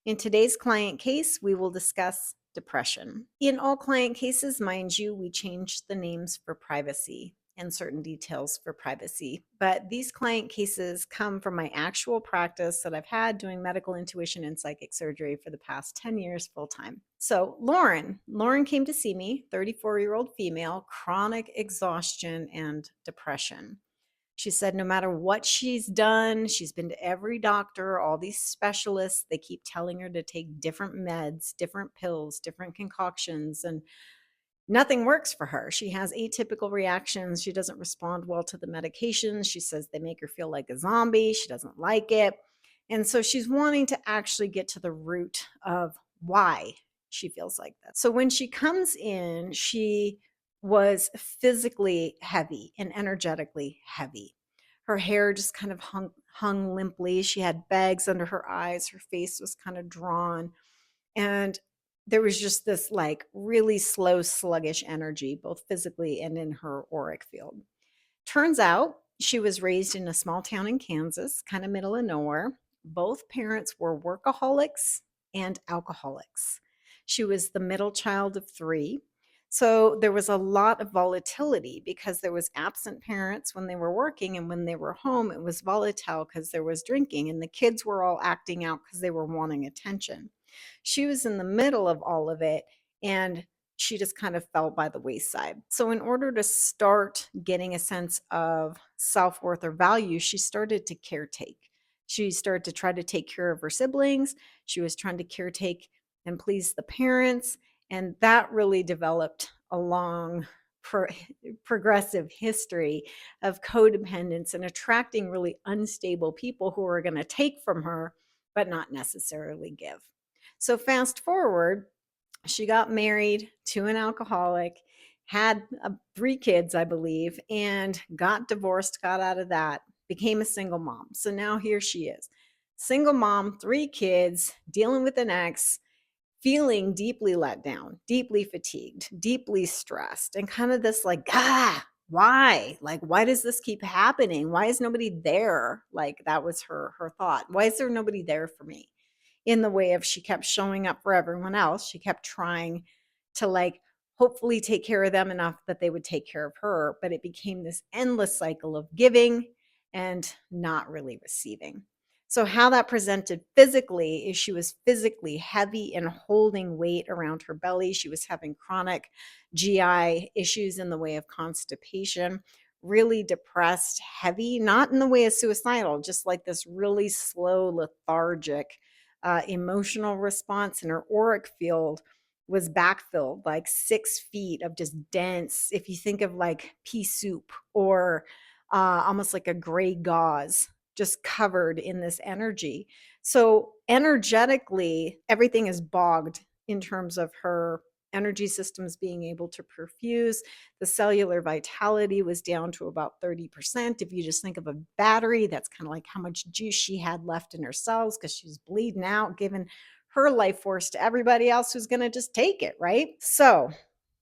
In today's client case, we will discuss depression. In all client cases, mind you, we change the names for privacy and certain details for privacy. But these client cases come from my actual practice that I've had doing medical intuition and psychic surgery for the past 10 years full time. So, Lauren came to see me, 34-year-old female, chronic exhaustion and depression. She said no matter what she's done, she's been to every doctor, all these specialists, they keep telling her to take different meds, different pills, different concoctions, and nothing works for her. She has atypical reactions. She doesn't respond well to the medications. She says they make her feel like a zombie. She doesn't like it. And so she's wanting to actually get to the root of why she feels like that. So when she comes in, she was physically heavy and energetically heavy. Her hair just kind of hung limply. She had bags under her eyes. Her face was kind of drawn. And there was just this like really slow, sluggish energy, both physically and in her auric field. Turns out she was raised in a small town in Kansas, kind of middle of nowhere. Both parents were workaholics and alcoholics. She was the middle child of three. So there was a lot of volatility because there was absent parents when they were working, and when they were home, it was volatile because there was drinking, and the kids were all acting out because they were wanting attention. She was in the middle of all of it, and she just kind of fell by the wayside. So, in order to start getting a sense of self worth or value, she started to caretake. She started to try to take care of her siblings. She was trying to caretake and please the parents. And that really developed a long, progressive history of codependence and attracting really unstable people who are going to take from her, but not necessarily give. So, fast forward, she got married to an alcoholic, had three kids, I believe, and got divorced, got out of that, became a single mom. So now here she is, single mom, three kids, dealing with an ex, feeling deeply let down, deeply fatigued, deeply stressed, and kind of this like, why? Like, why does this keep happening? Why is nobody there? Like, that was her thought. Why is there nobody there for me? In the way of, she kept showing up for everyone else. She kept trying to like hopefully take care of them enough that they would take care of her, but it became this endless cycle of giving and not really receiving. So how that presented physically is she was physically heavy and holding weight around her belly. She was having chronic GI issues in the way of constipation, really depressed, heavy, not in the way of suicidal, just like this really slow, lethargic emotional response. And her auric field was backfilled like 6 feet of just dense, if you think of like pea soup or almost like a gray gauze, just covered in this energy. So energetically, everything is bogged in terms of her energy systems being able to perfuse. The cellular vitality was down to about 30%. If you just think of a battery, that's kind of like how much juice she had left in her cells because she's bleeding out, giving her life force to everybody else who's going to just take it, right? So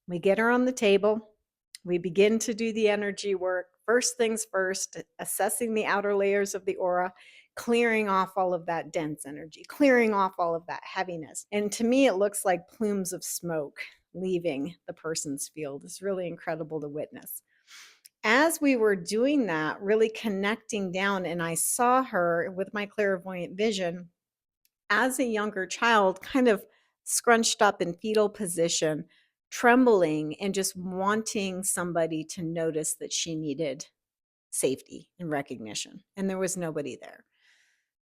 we get her on the table. We begin to do the energy work. First things first, assessing the outer layers of the aura, clearing off all of that dense energy, clearing off all of that heaviness. And to me, it looks like plumes of smoke leaving the person's field. It's really incredible to witness. As we were doing that, really connecting down, and I saw her with my clairvoyant vision as a younger child, kind of scrunched up in fetal position, trembling and just wanting somebody to notice that she needed safety and recognition. And there was nobody there.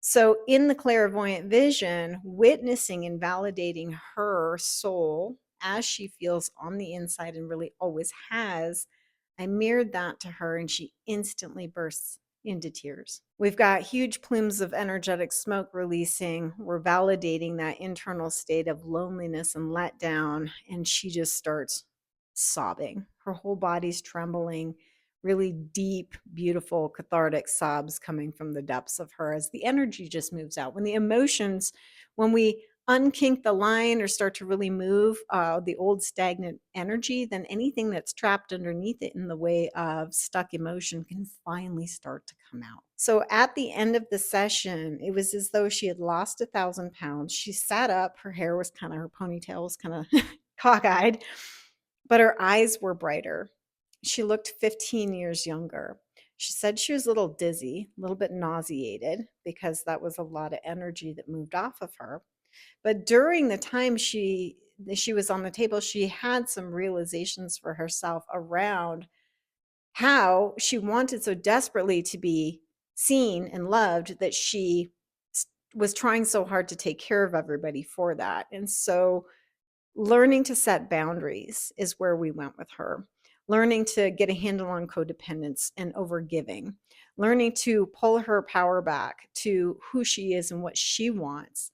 So, in the clairvoyant vision, witnessing and validating her soul as she feels on the inside and really always has, I mirrored that to her and she instantly bursts into tears. We've got huge plumes of energetic smoke releasing. We're validating that internal state of loneliness and letdown. And she just starts sobbing. Her whole body's trembling, really deep, beautiful, cathartic sobs coming from the depths of her as the energy just moves out. When the emotions, when we unkink the line or start to really move the old stagnant energy, then anything that's trapped underneath it in the way of stuck emotion can finally start to come out. So at the end of the session, it was as though she had lost 1,000 pounds. She sat up, her hair was kind of, her ponytail was kind of cockeyed, but her eyes were brighter. She looked 15 years younger. She said she was a little dizzy, a little bit nauseated because that was a lot of energy that moved off of her. But during the time she was on the table, she had some realizations for herself around how she wanted so desperately to be seen and loved that she was trying so hard to take care of everybody for that. And so learning to set boundaries is where we went with her. Learning to get a handle on codependence and overgiving. Learning to pull her power back to who she is and what she wants,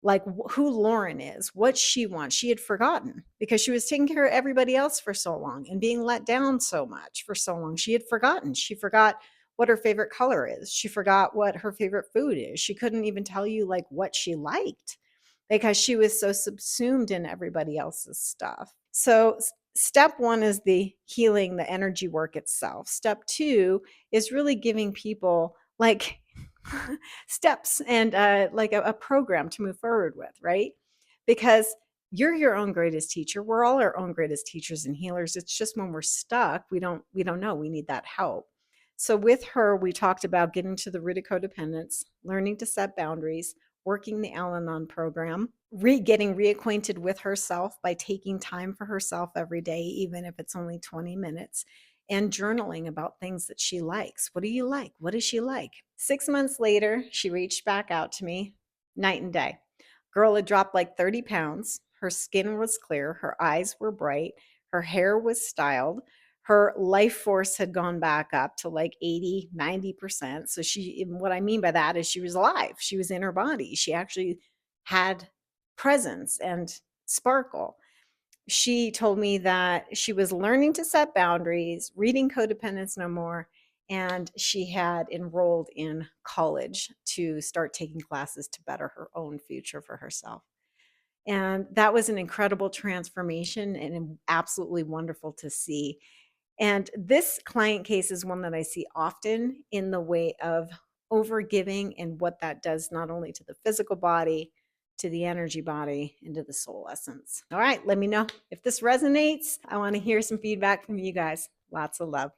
like who Lauren is, what she wants. She had forgotten because she was taking care of everybody else for so long and being let down so much for so long. She had forgotten. She forgot what her favorite color is. She forgot what her favorite food is. She couldn't even tell you like what she liked because she was so subsumed in everybody else's stuff. So step one is the healing, the energy work itself. Step two is really giving people like steps and like a program to move forward with, right? Because you're your own greatest teacher. We're all our own greatest teachers and healers. It's just when we're stuck, we don't know. We need that help. So with her, we talked about getting to the root of codependence, learning to set boundaries, working the Al-Anon program, getting reacquainted with herself by taking time for herself every day, even if it's only 20 minutes, and journaling about things that she likes. What do you like? What does she like? 6 months later, she reached back out to me, night and day. Girl had dropped like 30 pounds. Her skin was clear. Her eyes were bright. Her hair was styled. Her life force had gone back up to like 80, 90%. So what I mean by that is she was alive. She was in her body. She actually had presence and sparkle. She told me that she was learning to set boundaries, reading Codependence No More, and she had enrolled in college to start taking classes to better her own future for herself. And that was an incredible transformation and absolutely wonderful to see. And this client case is one that I see often in the way of overgiving and what that does not only to the physical body, to the energy body, and to the soul essence. All right, let me know if this resonates. I want to hear some feedback from you guys. Lots of love.